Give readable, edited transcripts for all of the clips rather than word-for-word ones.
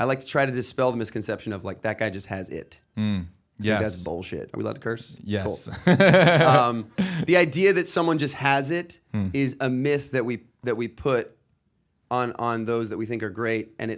I like to try to dispel the misconception of like that guy just has it. Yes. That's bullshit. Are we allowed to curse? Yes. Cool. The idea that someone just has it is a myth that we put on those that we think are great, and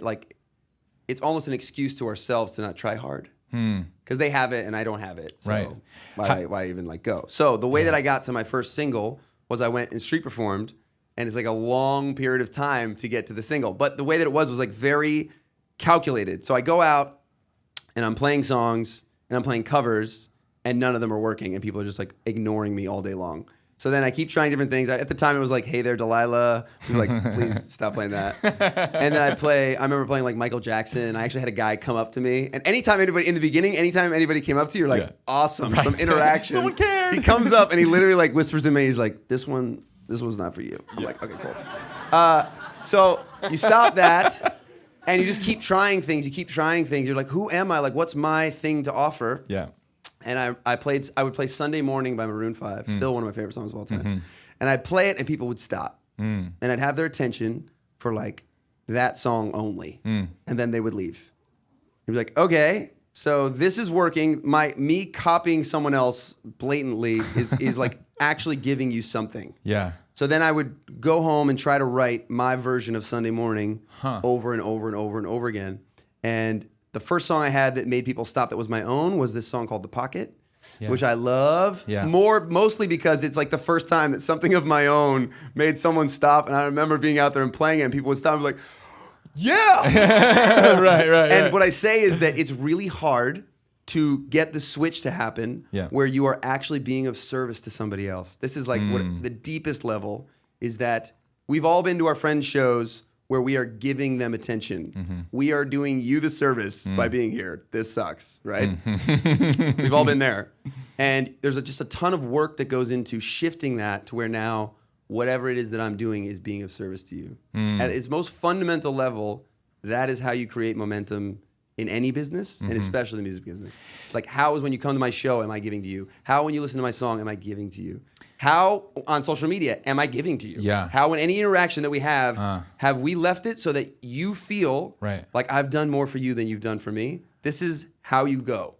it's almost an excuse to ourselves to not try hard because they have it and I don't have it. So why even like go? So the way that I got to my first single was I went and street performed, and it's like a long period of time to get to the single. But the way that it was like very calculated. So I go out and I'm playing songs and I'm playing covers, and none of them are working, and people are just like ignoring me all day long. So then I keep trying different things. At the time, it was like, "Hey there, Delilah." People were like, "Please stop playing that." And then I remember playing like Michael Jackson. I actually had a guy come up to me, and anytime anybody came up to you, you're like, "Awesome, some interaction." Someone cared. He comes up and he literally like whispers in me. He's like, "This one's not for you." I'm like, "Okay, cool." So you stop that. And you just keep trying things. You're like, who am I? Like, what's my thing to offer? Yeah. And I would play Sunday Morning by Maroon 5, still one of my favorite songs of all time. And I'd play it and people would stop. And I'd have their attention for like that song only. And then they would leave. You'd be like, okay, so this is working. Me copying someone else blatantly is like actually giving you something. Yeah. So then I would go home and try to write my version of Sunday Morning over and over and over and over again. And the first song I had that made people stop that was my own was this song called The Pocket, which I love. Yeah. Mostly because it's like the first time that something of my own made someone stop. And I remember being out there and playing it, and people would stop and be like, yeah! Right. And what I say is that it's really hard to get the switch to happen where you are actually being of service to somebody else. This is like what the deepest level is, that we've all been to our friends' shows where we are giving them attention. We are doing you the service by being here. This sucks, right? We've all been there. And there's just a ton of work that goes into shifting that to where now whatever it is that I'm doing is being of service to you. At its most fundamental level, that is how you create momentum in any business, and especially the music business. It's like, how is when you come to my show, am I giving to you? How when you listen to my song, am I giving to you? How on social media, am I giving to you? Yeah. How in any interaction that we have we left it so that you feel like I've done more for you than you've done for me? This is how you go.